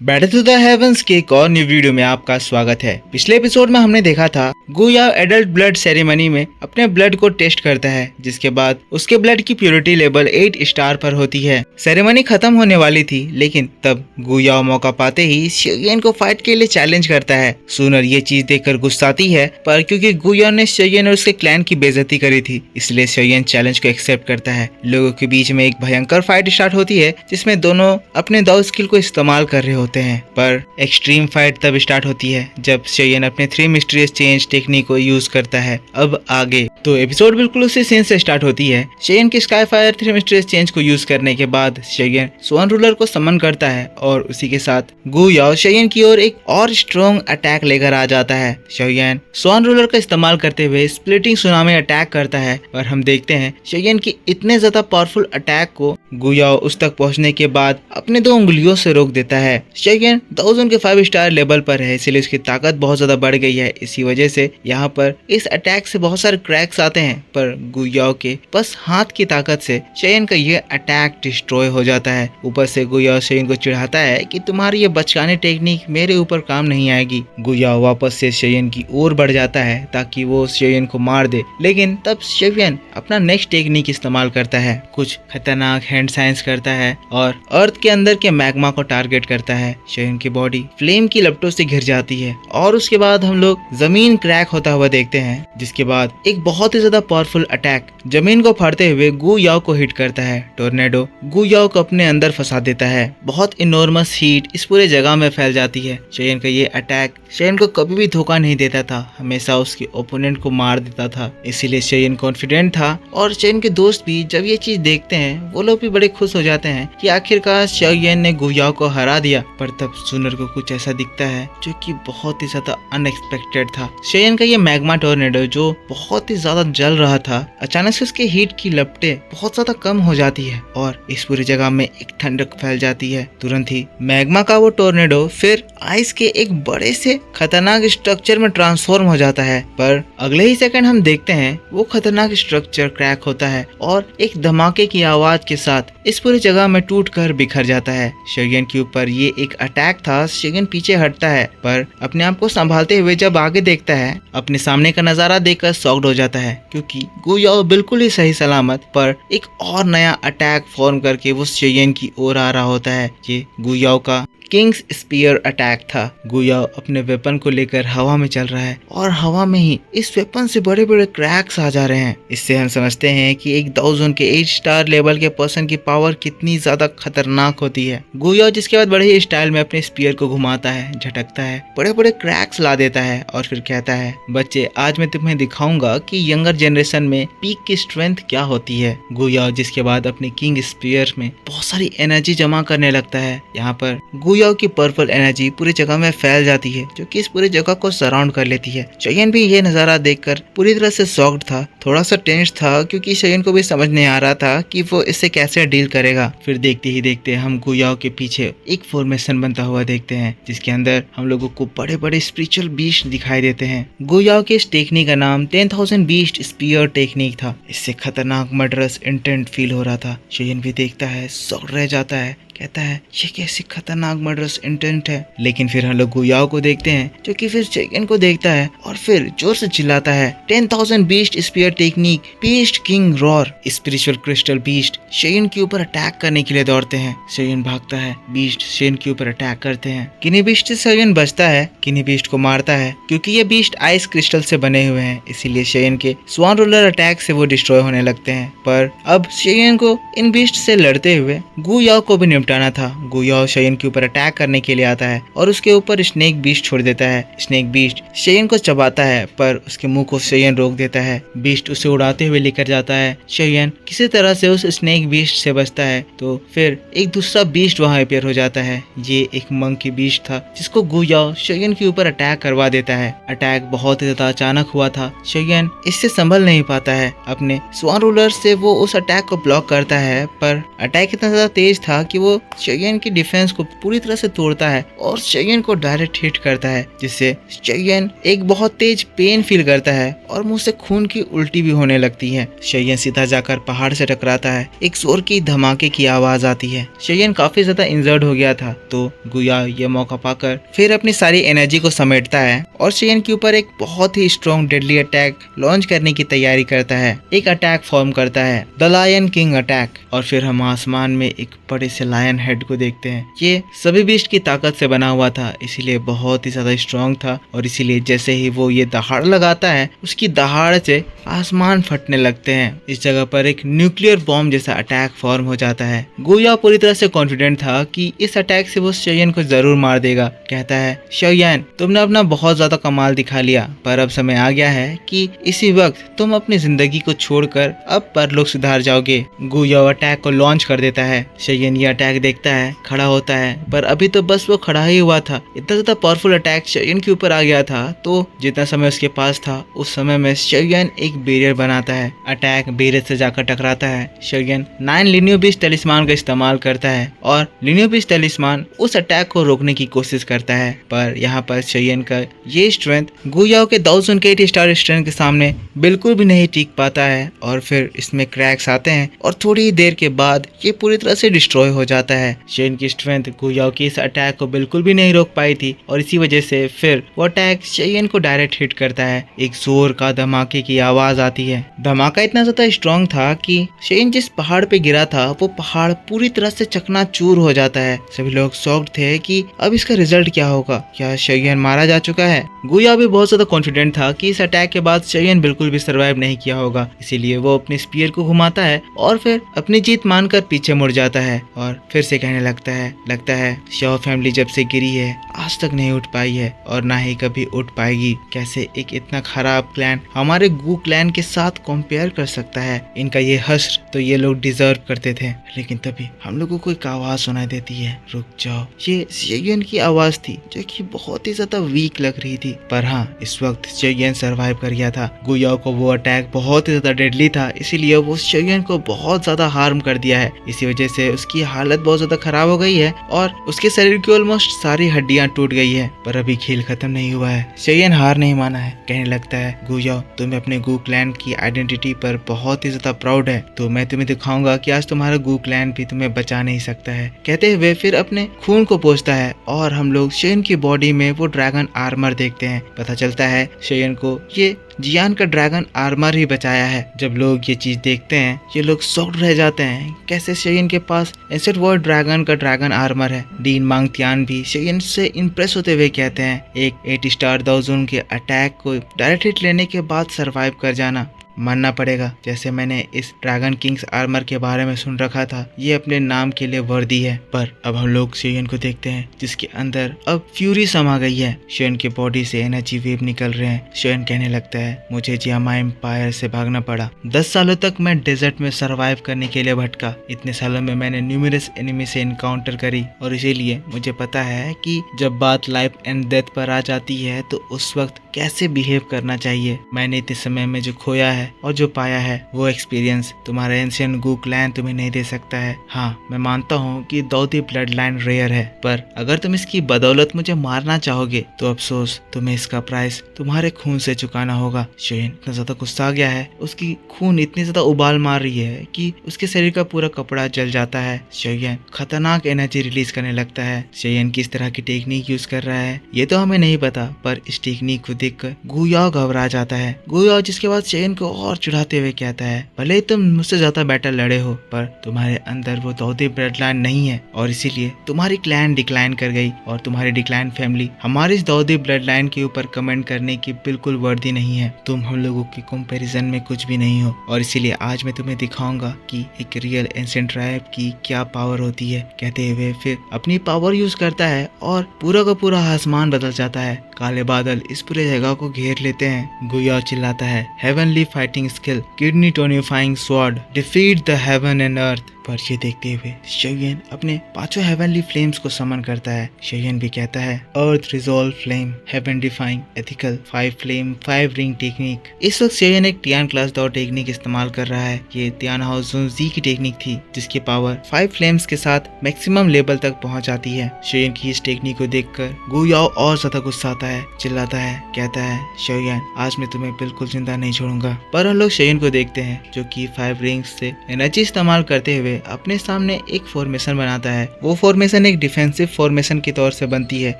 Battle to the heavens के एक और न्यू वीडियो में आपका स्वागत है। पिछले एपिसोड में हमने देखा था गु याओ एडल्ट ब्लड सेरेमनी में अपने ब्लड को टेस्ट करता है, जिसके बाद उसके ब्लड की प्योरिटी लेवल 8 स्टार पर होती है। सेरेमनी खत्म होने वाली थी, लेकिन तब गु याओ मौका पाते ही शेयन को फाइट के लिए चैलेंज करता है। सुनर ये चीज देखकर गुस्साती है, पर क्योंकि गु याओ ने शेयन और उसके क्लैन की बेइज्जती करी थी, इसलिए शेयन चैलेंज को एक्सेप्ट करता है। लोगों के बीच में एक भयंकर फाइट स्टार्ट होती है, जिसमें दोनों अपने दाव स्किल को इस्तेमाल कर रहे होते हैं। पर एक्सट्रीम फाइट तब स्टार्ट होती है जब शेयन अपने 3 मिस्टीरियस चेंज टेक्निक को यूज करता है। अब आगे तो एपिसोड बिल्कुल उसी सीन से स्टार्ट होती है। शेयन के स्काई फायर 3 मिस्टीरियस चेंज को यूज करने के बाद शेयन स्वान रूलर को समन करता है और उसी के साथ गु याओ शेयन की ओर एक और स्ट्रॉन्ग अटैक लेकर आ जाता है। शेयन स्वान रूलर का इस्तेमाल करते हुए स्प्लिटिंग सुनामी अटैक करता है, और हम देखते हैं शेयन की इतने ज्यादा पावरफुल अटैक को गु याओ उस तक पहुंचने के बाद अपने 2 उंगलियों से रोक देता है। शेयन 1000 के 5 स्टार लेवल पर है, इसलिए उसकी ताकत बहुत ज्यादा बढ़ गई है। इसी वजह से यहाँ पर इस अटैक से बहुत सारे क्रैक्स आते हैं, पर गु याओ के बस हाथ की ताकत से शेयन का ये अटैक डिस्ट्रॉय हो जाता है। ऊपर से गु याओ शेयन को चिढ़ाता है कि तुम्हारी ये बचकाने टेक्निक मेरे ऊपर काम नहीं आएगी। गु याओ वापस से शेयन की ओर बढ़ जाता है ताकि वो शेयन को मार दे, लेकिन तब शेयन अपना नेक्स्ट टेक्निक इस्तेमाल करता है। कुछ खतरनाक हैंड साइंस करता है और अर्थ के अंदर के मैग्मा को टारगेट करता है। शेयन की बॉडी फ्लेम की लपटों से घिर जाती है और उसके बाद हम लोग जमीन क्रैक होता हुआ देखते हैं, जिसके बाद एक बहुत ही ज्यादा पावरफुल अटैक जमीन को फाड़ते हुए गु याओ को हिट करता है। टोर्नेडो गु याओ को अपने अंदर फंसा देता है। बहुत इनॉर्मस हीट इस पूरे जगह में फैल जाती है। शेयन का ये अटैक शेयन को कभी भी धोखा नहीं देता था, हमेशा उसके ओपोनेंट को मार देता था। इसीलिए शेयन कॉन्फिडेंट था, और शेयन के दोस्त भी जब ये चीज देखते हैं वो लोग भी बड़े खुश हो जाते हैं कि आखिरकार शेयन ने गु याओ को हरा दिया। पर तब सुनर को कुछ ऐसा दिखता है जो कि बहुत ही ज्यादा अनएक्सपेक्टेड था। शेयन का ये मैग्मा टोर्नेडो जो बहुत ही ज्यादा जल रहा था, अचानक से उसके हीट की लपटें बहुत ज्यादा कम हो जाती है और इस पूरी जगह में एक ठंडक फैल जाती है। तुरंत ही मैग्मा का वो टोर्नेडो फिर आइस के एक बड़े से खतरनाक स्ट्रक्चर में ट्रांसफॉर्म हो जाता है। पर अगले ही सेकंड हम देखते हैं वो खतरनाक स्ट्रक्चर क्रैक होता है और एक धमाके की आवाज के साथ इस पूरी जगह में टूट कर बिखर जाता है। शेयन के ऊपर ये एक अटैक था। शेयन पीछे हटता है, पर अपने आप को संभालते हुए जब आगे देखता है, अपने सामने का नजारा देखकर शॉक्ड हो जाता है, क्योंकि गु याओ बिल्कुल ही सही सलामत पर एक और नया अटैक फॉर्म करके वो शेयन की ओर आ रहा होता है। ये गु याओ का किंग्स स्पीयर अटैक था। गु याओ अपने वेपन को लेकर हवा में चल रहा है और हवा में ही इस वेपन से बड़े बड़े क्रैक्स आ जा रहे हैं। इससे हम समझते हैं कि एक 1000 के 8 स्टार लेवल के पर्सन की पावर कितनी ज्यादा खतरनाक होती है। गु याओ जिसके बाद बड़े ही स्टाइल में अपने स्पीयर को घुमाता है, झटकता है, बड़े बड़े क्रैक्स ला देता है और फिर कहता है, बच्चे आज मैं तुम्हें दिखाऊंगा कि यंगर जनरेशन में पीक की स्ट्रेंथ क्या होती है। गु याओ जिसके बाद अपने किंग स्पीयर में बहुत सारी एनर्जी जमा करने लगता है। यहाँ पर गु याओ की पर्पल एनर्जी पूरी जगह में फैल जाती है, जो कि इस पूरी जगह को सराउंड कर लेती है। शेयन भी ये नजारा देखकर पूरी तरह से शॉक्ड था, थोड़ा सा टेंस था, क्योंकि शेयन को भी समझ नहीं आ रहा था कि वो इससे कैसे डील करेगा। फिर देखते ही देखते हम गु याओ के पीछे एक फॉर्मेशन बनता हुआ देखते हैं, जिसके अंदर हम लोगों को बड़े बड़े स्पिरिचुअल बीस्ट दिखाई देते हैं। गु याओ के इस टेक्निक का नाम 10,000 बीस्ट स्पीयर टेक्निक था। इससे खतरनाक मर्डरस इंटेंट फील हो रहा था। शेयन भी देखता है, शॉक्ड रह जाता है, कहता है ये कैसी खतरनाक मर्डरस इंटेंट है। लेकिन फिर हम लोग गु याओ को देखते हैं, जो कि फिर शेयन को देखता है और फिर जोर से चिल्लाता है, 10,000 beast spear technique, beast king roar. Spiritual crystal beast शेयन के ऊपर अटैक करने के लिए दौड़ते हैं। शेयन भागता है, बीस्ट शेयन के ऊपर अटैक करते हैं। किनी बीस्ट से शेयन बचता है, किनी बीस्ट को मारता है, क्योंकि ये बीस्ट आइस क्रिस्टल से बने हुए हैं, इसीलिए शेयन के स्वान रूलर अटैक से वो डिस्ट्रॉय होने लगते हैं। पर अब शेयन को इन बीस्ट से लड़ते हुए गु याओ को भी निपटाना था। गु याओ शेयन के ऊपर अटैक करने के लिए आता है और उसके ऊपर स्नेक बीस्ट छोड़ देता है। स्नेक बीस्ट शेयन को चबाता है, पर उसके मुंह को शेयन रोक देता है। बीस्ट उसे उड़ाते हुए लेकर जाता है। शेयन किसी तरह से उस स्नेक बीस्ट से बचता है, तो फिर एक दूसरा बीस्ट वहां अपीयर हो जाता है। ये एक मंकी बीस्ट था, जिसको गु याओ शेयन के ऊपर अटैक करवा देता है। अटैक बहुत ही ज्यादा अचानक हुआ था। शेयन इससे संभल नहीं पाता है। अपने स्वान रूलर से वो उस अटैक को ब्लॉक करता है, पर अटैक इतना ज्यादा तेज था कि वो वो शेयन की डिफेंस को पूरी तरह से तोड़ता है और शेयन को डायरेक्ट हिट करता है, जिससे शेयन एक बहुत तेज पेन फील करता है और मुंह से खून की उल्टी भी होने लगती है। शेयन सीधा जाकर पहाड़ से टकराता है। एक जोर की धमाके की आवाज आती है। शेयन काफी ज्यादा इंजर्ड हो गया था, तो गुया ये मौका पाकर फिर अपनी सारी एनर्जी को समेटता है और शेयन के ऊपर एक बहुत ही स्ट्रॉन्ग डेडली अटैक लॉन्च करने की तैयारी करता है। एक अटैक फॉर्म करता है, द लायन किंग अटैक, और फिर हम आसमान में एक बड़े से लायन हेड को देखते हैं। ये सभी बीस्ट की ताकत से बना हुआ था, इसीलिए बहुत ही ज्यादा स्ट्रॉन्ग था और इसीलिए जैसे ही वो ये दहाड़ लगाता है, उसकी दहाड़ से आसमान फटने लगते हैं। इस जगह पर एक न्यूक्लियर बॉम्ब जैसा अटैक फॉर्म हो जाता है। गुया पूरी तरह से कॉन्फिडेंट था कि इस अटैक से वो शेयन को जरूर मार देगा। कहता है, शेयन तुमने अपना बहुत ज्यादा कमाल दिखा लिया, पर अब समय आ गया है कि इसी वक्त तुम अपनी जिंदगी को छोड़कर अब परलोक सुधार जाओगे। गुया अटैक को लॉन्च कर देता है। शेयन ये अटैक देखता है, खड़ा होता है, पर अभी तो बस वो खड़ा ही हुआ था। इतना ज्यादा पावरफुल अटैक शेयन के ऊपर आ गया था, तो जितना समय उसके पास था उस समय में शेयन एक बैरियर बनाता है। अटैक बैरियर से जाकर टकराता है। शेयन 9 लिनियो बीस्ट टैलिस्मान का इस्तेमाल करता है और लिनियो बीस्ट टैलिस्मान उस अटैक को रोकने की कोशिश करता है, पर यहाँ पर शेयन का ये स्ट्रेंथ गुयाओ के 1008 स्टार स्ट्रेंथ के सामने बिल्कुल भी नहीं टिक पाता है और फिर इसमें क्रैक्स आते हैं और थोड़ी ही देर के बाद ये पूरी तरह से डिस्ट्रॉय हो जाता है। शेयन की स्ट्रेंथ गुयाओ की इस अटैक को बिल्कुल भी नहीं रोक पाई थी और इसी वजह से फिर वो अटैक शेयन को डायरेक्ट हिट करता है। एक जोर का धमाके की आवाज आती है। धमाका इतना ज्यादा स्ट्रॉन्ग था कि शेयन जिस पहाड़ पे गिरा था वो पहाड़ पूरी तरह से चकनाचूर हो जाता है। सभी लोग शॉक्ड थे कि अब इसका रिजल्ट क्या होगा, क्या शेयन मारा जा चुका है। गुया भी बहुत ज्यादा कॉन्फिडेंट था कि इस अटैक के बाद शेयन बिल्कुल भी सर्वाइव नहीं किया होगा, इसीलिए वो अपने स्पीयर को घुमाता है और फिर अपनी जीत मानकर पीछे मुड़ जाता है और फिर से कहने लगता है शॉ फैमिली जब से गिरी है आज तक नहीं उठ पाई है और ना ही कभी उठ पाएगी। कैसे एक इतना खराब क्लैन हमारे गू क्लैन के साथ कंपेयर कर सकता है। इनका ये हश्र तो ये लोग डिजर्व करते थे। लेकिन तभी हम लोगों को एक आवाज सुनाई देती है, रुक जाओ। ये शेयन की आवाज थी जो कि बहुत ही ज्यादा वीक लग रही थी, पर हाँ इस वक्त शेयन सरवाइव कर गया था। गुया को वो अटैक बहुत ही ज्यादा डेडली था, इसीलिए वो शेयन को बहुत ज्यादा हार्म कर दिया है। इसी वजह से उसकी हालत बहुत ज्यादा खराब हो गई है और उसके शरीर की ऑलमोस्ट सारी हड्डियां टूट गई है। पर अभी खेल खत्म नहीं हुआ है। शेयन हार नहीं माना है। कहने लगता है, गुया तुम्हें अपने गू क्लैन की आइडेंटिटी पर बहुत ही ज्यादा प्राउड है, तो मैं तुम्हें दिखाऊंगा कि आज तुम्हारा गू क्लैन भी तुम्हें बचा नहीं सकता है। कहते हुए फिर अपने खून को पोंछता है और हम लोग शेयन की बॉडी में वो ड्रैगन आर्मर देखते हैं। पता चलता है शेयन को ये जियान का ड्रैगन आर्मर ही बचाया है। जब लोग ये चीज देखते हैं ये लोग शॉक्ड रह जाते हैं, कैसे शेयन के पास एसेट वर्ल्ड ड्रैगन का ड्रैगन आर्मर है। डीन मांगतियान भी शेयन से इंप्रेस होते हुए कहते हैं, एक 8 स्टार दाओजून के अटैक को डायरेक्ट हिट लेने के बाद सरवाइव कर जाना मानना पड़ेगा। जैसे मैंने इस ड्रैगन किंग्स आर्मर के बारे में सुन रखा था, ये अपने नाम के लिए वर्दी है। पर अब हम लोग शेयन को देखते हैं जिसके अंदर अब फ्यूरी समा गई है। शेयन के बॉडी से एनर्जी वेव निकल रहे हैं। शेयन कहने लगता है, मुझे जियामा एम्पायर से भागना पड़ा। 10 सालों तक मैं डेजर्ट में सरवाइव करने के लिए भटका। इतने सालों में मैंने न्यूमरस एनिमी से इनकाउंटर करी और इसीलिए मुझे पता है कि जब बात लाइफ एंड डेथ पर आ जाती है तो उस वक्त कैसे बिहेव करना चाहिए। मैंने इतने समय में जो खोया है और जो पाया है वो एक्सपीरियंस तुम्हारा एंशिएंट गू क्लैन तुम्हें नहीं दे सकता है। हाँ मैं मानता हूँ कि दाऊदी ब्लड लाइन रेयर है, पर अगर तुम इसकी बदौलत मुझे मारना चाहोगे तो अफसोस तुम्हें इसका प्राइस तुम्हारे खून से चुकाना होगा। शेयन इतना ज्यादा गुस्सा आ गया है, उसकी खून इतनी ज्यादा उबाल मार रही है कि उसके शरीर का पूरा कपड़ा जल जाता है। शेयन खतरनाक एनर्जी रिलीज करने लगता है। शेयन किस तरह की टेक्निक यूज कर रहा है ये तो हमें नहीं पता, पर इस टेक्निक को देखकर गुयाओ घबरा जाता है। गुयाओ जिसके बाद शेयन को और चिढ़ाते हुए कहता है, भले ही तुम मुझसे ज्यादा बैटल लड़े हो पर तुम्हारे अंदर वो दाऊदी ब्लड लाइन नहीं है और इसीलिए तुम्हारी क्लैन डिक्लाइन कर गई और तुम्हारी डिक्लाइन फैमिली हमारी इस दाऊदी ब्लड लाइन के ऊपर कमेंट करने की बिल्कुल वर्दी नहीं है। तुम हम लोगों की कंपैरिजन में कुछ भी नहीं हो और इसीलिए आज मैं तुम्हें दिखाऊंगा कि एक रियल एंशिएंट ट्राइब की क्या पावर होती है। कहते हुए फिर अपनी पावर यूज करता है और पूरा का पूरा आसमान बदल जाता है। काले बादल इस पूरे जगह को घेर लेते हैं। गुयाओ चिल्लाता है, heavenly fighting skill, kidney tonifying sword, defeat the heaven and earth। पर ये देखते हुए शेयन अपने 5 हेवनली फ्लेम्स को समन करता है। शेयन भी कहता है earth resolve flame heaven defying ethical 5 flame 5 ring technique. इस वक्त शेयन एक टियान क्लास दाओ टेक्निक इस्तेमाल कर रहा है। ये तियान हाउस जोन जी की टेक्निक थी जिसकी पावर 5 फ्लेम्स के साथ मैक्सिमम लेवल तक पहुंच जाती है। शेयन की इस टेक्निक को देखकर गु याओ और ज्यादा गुस्सा आता है, चिल्लाता है, कहता है शेयन आज मैं तुम्हें बिल्कुल जिंदा नहीं छोड़ूंगा। पर हम लोग शेयन को देखते हैं जो कि 5 रिंग्स से एनर्जी इस्तेमाल करते हुए अपने सामने एक फॉर्मेशन बनाता है। वो फॉर्मेशन एक डिफेंसिव फॉर्मेशन के तौर से बनती है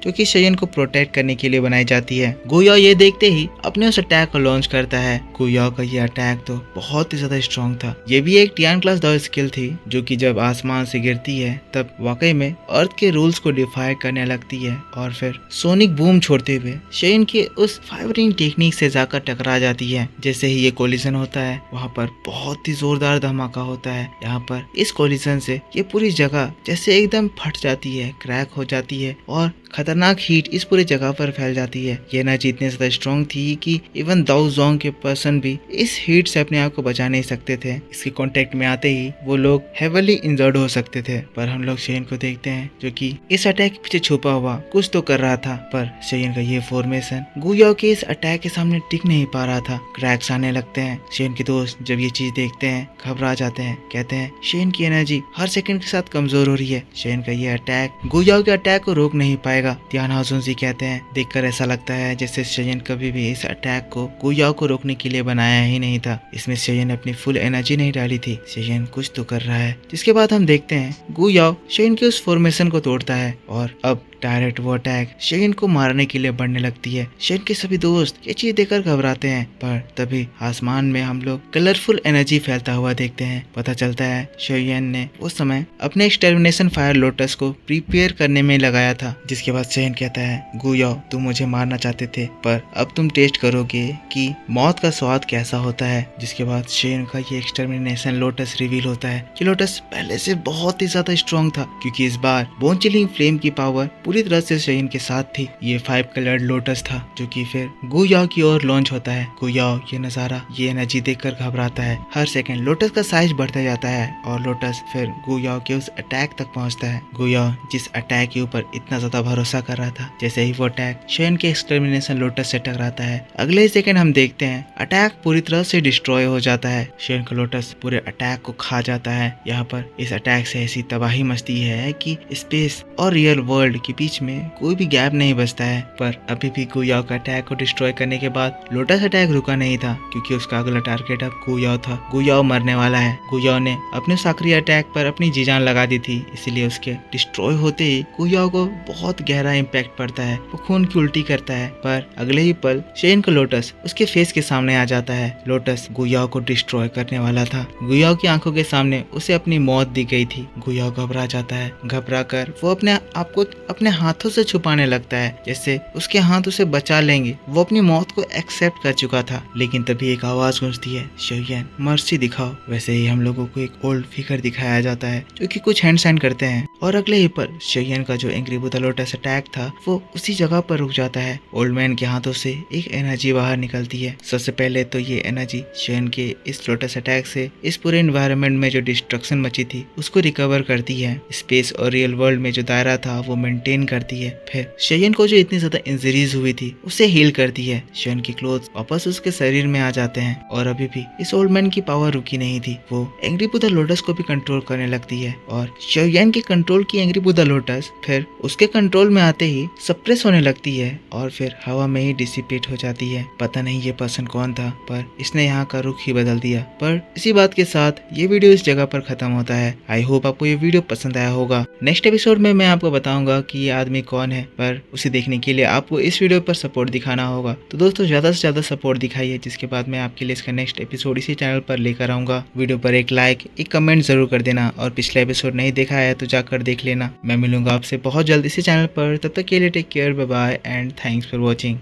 जो कि शेयन को प्रोटेक्ट करने के लिए बनाई जाती है। गु याओ ये देखते ही अपने उस अटैक को लॉन्च करता है। गु याओ का ये अटैक तो बहुत ही ज्यादा स्ट्रॉन्ग था। ये भी एक टियान क्लास दाओ स्किल थी जो कि जब आसमान से गिरती है तब वाकई में अर्थ के रूल्स को डिफाई करने लगती है और फिर सोनिक बूम छोड़ते हुए शेयन के उस 5 रिंग टेक्निक से जाकर टकरा जाती है। जैसे ही ये कोलिजन होता है वहाँ पर बहुत ही जोरदार धमाका होता है। यहाँ पर इस कोलिजन से ये पूरी जगह जैसे एकदम फट जाती है, क्रैक हो जाती है और खतरनाक हीट इस पूरी जगह पर फैल जाती है। ये एनर्जी इतनी ज्यादा स्ट्रॉन्ग थी कि इवन दाओ जोंग के पर्सन भी इस हीट से अपने आप को बचा नहीं सकते थे। इसके कांटेक्ट में आते ही वो लोग हेवनली इंजर्ड हो सकते थे। पर हम लोग शेयन को देखते हैं जो कि इस अटैक के पीछे छुपा हुआ कुछ तो कर रहा था। पर शेयन का ये फॉर्मेशन गु याओ के इस अटैक के सामने टिक नहीं पा रहा था। क्रैक्स आने लगते हैं। शेयन के दोस्त जब ये चीज देखते हैं घबरा जाते हैं, कहते हैं शेयन की एनर्जी हर सेकंड के साथ कमजोर हो रही है। शेयन का ये अटैक गु याओ के अटैक को रोक नहीं पाएगा। तियान हाउस जी कहते हैं देखकर ऐसा लगता है जैसे शेयन कभी भी इस अटैक को गु याओ को रोकने के लिए बनाया ही नहीं था। इसमें शेयन अपनी फुल एनर्जी नहीं डाली थी। शेयन कुछ तो कर रहा है। जिसके बाद हम देखते हैं गु याओ शेयन के उस फॉर्मेशन को तोड़ता है और अब डायरेक्ट वो अटैक शेयन को मारने के लिए बढ़ने लगती है। शेयन के सभी दोस्त ये चीज देखकर घबराते हैं। पर तभी आसमान में हम लोग कलरफुल एनर्जी फैलता हुआ देखते हैं। पता चलता है शेयन ने उस समय अपने एक्सटर्मिनेशन फायर लोटस को प्रिपेयर करने में लगाया था। जिसके बाद शेयन कहता है गु याओ तुम मुझे मारना चाहते थे पर अब तुम टेस्ट करोगे कि मौत का स्वाद कैसा होता है। जिसके बाद शेयन का ये एक्सटर्मिनेशन लोटस रिवील होता है। ये लोटस पहले से बहुत ही ज्यादा स्ट्रॉन्ग था क्योंकि इस बार बोन चिलिंग फ्लेम की पावर पूरी तरह से शेयन के साथ थी। ये 5 कलर्ड लोटस था जो कि फिर गु याओ की ओर लॉन्च होता है। गु याओ ये नजारा ये एनर्जी देखकर घबराता है। हर सेकंड लोटस का साइज बढ़ता जाता है और लोटस फिर गु याओ के उस अटैक तक पहुंचता है। गु याओ जिस अटैक के ऊपर इतना ज्यादा भरोसा कर रहा था, जैसे ही वो अटैक शेयन के एक्सटर्मिनेशन लोटस से टकराता है, अगले ही सेकंड हम देखते हैं अटैक पूरी तरह से डिस्ट्रॉय हो जाता है। शेयन का लोटस पूरे अटैक को खा जाता है। यहाँ पर इस अटैक से ऐसी तबाही मचती है कि स्पेस और रियल वर्ल्ड के बीच में कोई भी गैप नहीं बचता है। पर अभी भी गु याओ का अटैक को डिस्ट्रॉय करने के बाद लोटस अटैक रुका नहीं था क्योंकि उसका अगला टारगेट अब गु याओ था। गु याओ मरने वाला है। गु याओ ने अपने उस आखिरी अटैक पर अपनी जी जान लगा दी थी, इसलिए उसके डिस्ट्रॉय होते ही गु याओ को बहुत गहरा इम्पैक्ट पड़ता है। वो खून की उल्टी करता है। पर अगले ही पल शेयन का लोटस उसके फेस के सामने आ जाता है। लोटस गु याओ को डिस्ट्रॉय करने वाला था। गु याओ की आंखों के सामने उसे अपनी मौत दी गई थी। गु याओ घबरा जाता है। घबरा कर वो अपने आप को अपने हाथों से छुपाने लगता है जैसे उसके हाथ उसे बचा लेंगे। वो अपनी मौत को एक्सेप्ट कर चुका था। लेकिन तभी एक आवाज गूंजती है शेयन मर्सी दिखाओ। वैसे ही हम लोगों को एक ओल्ड फिगर दिखाया जाता है जो कि कुछ हैंड साइन करते हैं और अगले ही पल शेयन का जो एंग्री बुद्धा लोटस अटैक था वो उसी जगह पर रुक जाता है। ओल्ड मैन के हाथों से एक एनर्जी बाहर निकलती है। सबसे पहले तो ये एनर्जी शेयन के इस लोटस अटैक से इस पूरे एनवायरनमेंट में जो डिस्ट्रक्शन मची थी उसको रिकवर करती है। स्पेस और रियल वर्ल्ड में जो दायरा था वो मेंटेन करती है। फिर शेयन को जो इतनी ज्यादा इंजरीज हुई थी उसे हील करती है। शेयन की क्लोथ्स वापस उसके शरीर में आ जाते हैं और अभी भी इस ओल्ड मैन की पावर रुकी नहीं थी। वो एंग्री बुद्धा लोटस को भी कंट्रोल करने लगती है और शेयन के कंट्रोल की एंग्री बुद्धा लोटस फिर उसके कंट्रोल में आते ही सप्रेस होने लगती है और फिर हवा में ही डिसिपेट हो जाती है। पता नहीं ये पर्सन कौन था पर इसने यहाँ का रुख ही बदल दिया। पर इसी बात के साथ ये वीडियो इस जगह पर खत्म होता है। आई होप आपको ये वीडियो पसंद आया होगा। नेक्स्ट एपिसोड में मैं आपको बताऊंगा कि ये आदमी कौन है, पर उसे देखने के लिए आपको इस वीडियो पर सपोर्ट दिखाना होगा। तो दोस्तों ज्यादा से ज्यादा सपोर्ट दिखाइए, जिसके बाद मैं आपके लिए इसका नेक्स्ट एपिसोड इसी चैनल पर लेकर आऊंगा। वीडियो पर एक लाइक एक कमेंट जरूर कर देना और पिछला एपिसोड नहीं देखा है तो जाकर देख लेना। मैं मिलूंगा आपसे बहुत जल्द इसी चैनल पर। तब तक के लिए take care, bye bye and thanks for watching.